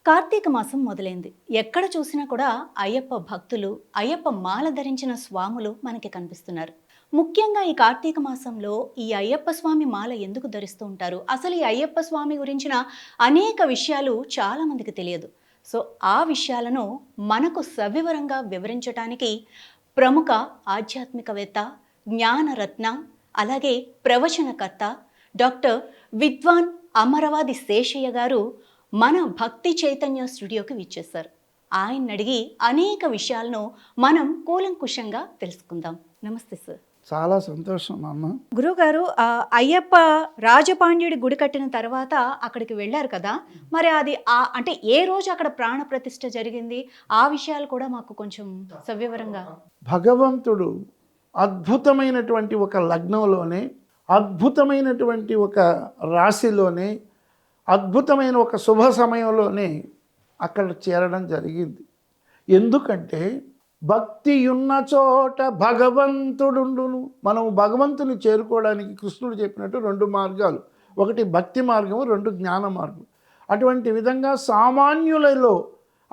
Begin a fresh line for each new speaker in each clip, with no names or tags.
కార్తీక మాసం మొదలైంది. ఎక్కడ చూసినా కూడా అయ్యప్ప భక్తులు, అయ్యప్ప మాల ధరించిన స్వాములు మనకి కనిపిస్తున్నారు. ముఖ్యంగా ఈ కార్తీక మాసంలో ఈ అయ్యప్ప స్వామి మాల ఎందుకు ధరిస్తూ ఉంటారు? అసలు ఈ అయ్యప్ప స్వామి గురించిన అనేక విషయాలు చాలా మందికి తెలియదు. సో ఆ విషయాలను మనకు సవివరంగా వివరించటానికి ప్రముఖ ఆధ్యాత్మికవేత్త, జ్ఞానరత్న, అలాగే ప్రవచనకర్త డాక్టర్ విద్వాన్ అమరవాది శేషయ్య గారు మన భక్తి చైతన్య స్టూడియోకి విచ్చేశారు. ఆయన అడిగి అనేక విషయాలను మనం కూలంకుషంగా తెలుసుకుందాం. నమస్తే సార్.
చాలా సంతోషం అమ్మ.
గురువుగారు, అయ్యప్ప రాజపాండ్యుడి గుడి కట్టిన తర్వాత అక్కడికి వెళ్ళారు కదా, మరి అది అంటే ఏ రోజు అక్కడ ప్రాణ ప్రతిష్ఠ జరిగింది, ఆ విషయాలు కూడా మాకు కొంచెం సవివరంగా.
భగవంతుడు అద్భుతమైనటువంటి ఒక లగ్నంలోనే, అద్భుతమైనటువంటి ఒక రాశిలోనే, అద్భుతమైన ఒక శుభ సమయంలోనే అక్కడ చేరడం జరిగింది. ఎందుకంటే భక్తి ఉన్న చోట భగవంతుడుండును. మనం భగవంతుని చేరుకోవడానికి కృష్ణుడు చెప్పినట్టు రెండు మార్గాలు, ఒకటి భక్తి మార్గము, రెండు జ్ఞాన మార్గం. అటువంటి విధంగా సామాన్యులలో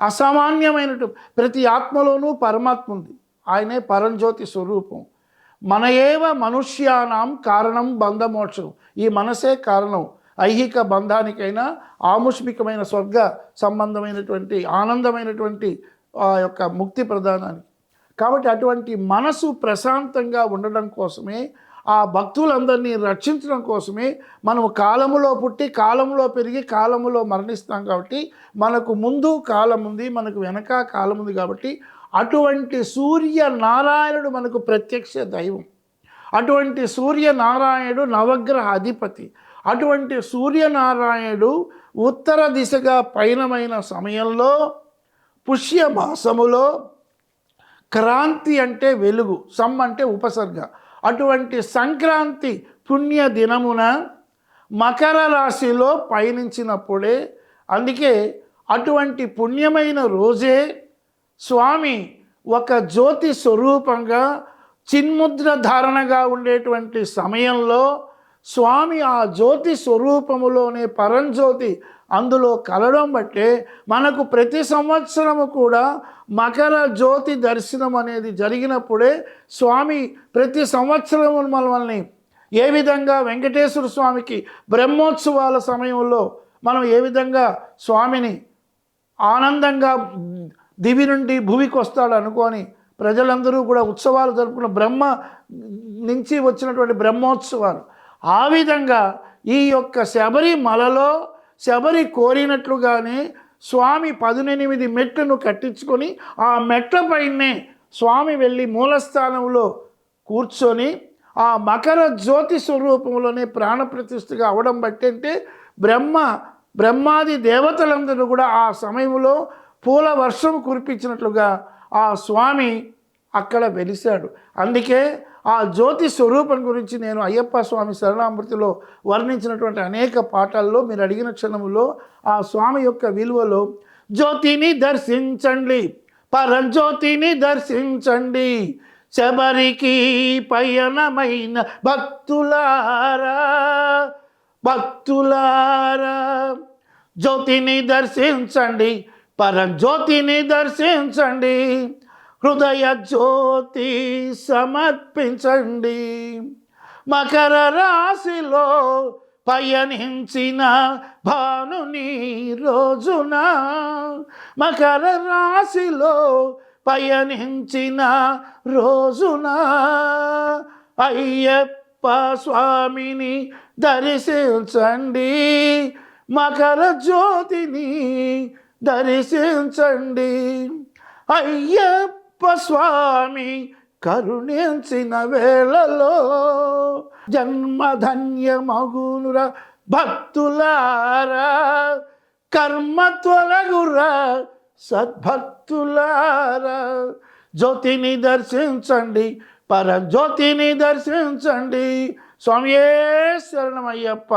అసామాన్యమైనటు ప్రతి ఆత్మలోనూ పరమాత్మ ఉంది. ఆయనే పరంజ్యోతి స్వరూపం. మన ఏవ మనుష్యానాం కారణం బంధమోక్షం. ఈ మనసే కారణం ఐహిక బంధానికైనా, ఆముష్మికమైన స్వర్గ సంబంధమైనటువంటి ఆనందమైనటువంటి ఆ యొక్క ముక్తి ప్రదానానికి. కాబట్టి అటువంటి మనసు ప్రశాంతంగా ఉండడం కోసమే, ఆ భక్తులందరినీ రక్షించడం కోసమే మనం కాలములో పుట్టి కాలములో పెరిగి కాలములో మరణిస్తాం. కాబట్టి మనకు ముందు కాలం ఉంది, మనకు వెనక కాలం ఉంది. కాబట్టి అటువంటి సూర్యనారాయణుడు మనకు ప్రత్యక్ష దైవం. అటువంటి సూర్యనారాయణుడు నవగ్రహ అధిపతి. అటువంటి సూర్యనారాయణుడు ఉత్తర దిశగా పయనమైన సమయంలో పుష్యమాసములో క్రాంతి అంటే వెలుగు, సమ్ అంటే ఉపసర్గ, అటువంటి సంక్రాంతి పుణ్య దినమున మకర రాశిలో పయనించినప్పుడే, అందుకే అటువంటి పుణ్యమైన రోజే స్వామి ఒక జ్యోతి స్వరూపంగా చిన్ముద్ర ధారణగా ఉండేటువంటి సమయంలో స్వామి ఆ జ్యోతి స్వరూపములోనే పరంజ్యోతి అందులో కలడం బట్టే మనకు ప్రతి సంవత్సరము కూడా మకర జ్యోతి దర్శనం అనేది జరిగినప్పుడే స్వామి ప్రతి సంవత్సరము మనల్ని ఏ విధంగా వెంకటేశ్వర స్వామికి బ్రహ్మోత్సవాల సమయంలో మనం ఏ విధంగా స్వామిని ఆనందంగా దివి నుండి భూమికి వస్తాడు అనుకొని ప్రజలందరూ కూడా ఉత్సవాలు జరుపుకున్న బ్రహ్మ నుంచి వచ్చినటువంటి బ్రహ్మోత్సవాలు, ఆ విధంగా ఈ యొక్క శబరిమలలో శబరి కోరినట్లుగానే స్వామి 18 మెట్లను కట్టించుకొని ఆ మెట్లపైనే స్వామి వెళ్ళి మూలస్థానంలో కూర్చొని ఆ మకర జ్యోతి స్వరూపంలోనే ప్రాణప్రతిష్ఠగా అవడం బట్టి అంటే బ్రహ్మాది దేవతలందరూ కూడా ఆ సమయంలో పూల వర్షం కురిపించినట్లుగా ఆ స్వామి అక్కడ వెలిశాడు. అందుకే ఆ జ్యోతి స్వరూపం గురించి నేను అయ్యప్ప స్వామి శరణామృతిలో వర్ణించినటువంటి అనేక పాఠాల్లో మీరు అడిగిన క్షణంలో ఆ స్వామి యొక్క విలువలో జ్యోతిని దర్శించండి, పరంజ్యోతిని దర్శించండి, శబరికి పయనమైన భక్తులారా భక్తులారా, జ్యోతిని దర్శించండి, పరంజ్యోతిని దర్శించండి, హృదయ జ్యోతి సమర్పించండి. మకర రాశిలో పయనించిన భానుని రోజున, మకర రాశిలో పయనించిన రోజున అయ్యప్ప స్వామిని దర్శించండి, మకర జ్యోతిని దర్శించండి. అయ్యప్ప స్వామి కరుణించిన వేళలో జన్మధన్యమగునుర భక్తులారా, కర్మ తొలగురా సద్భక్తులారా, జ్యోతిని దర్శించండి, పరజ్యోతిని దర్శించండి. స్వామియే శరణమయ్యప్ప.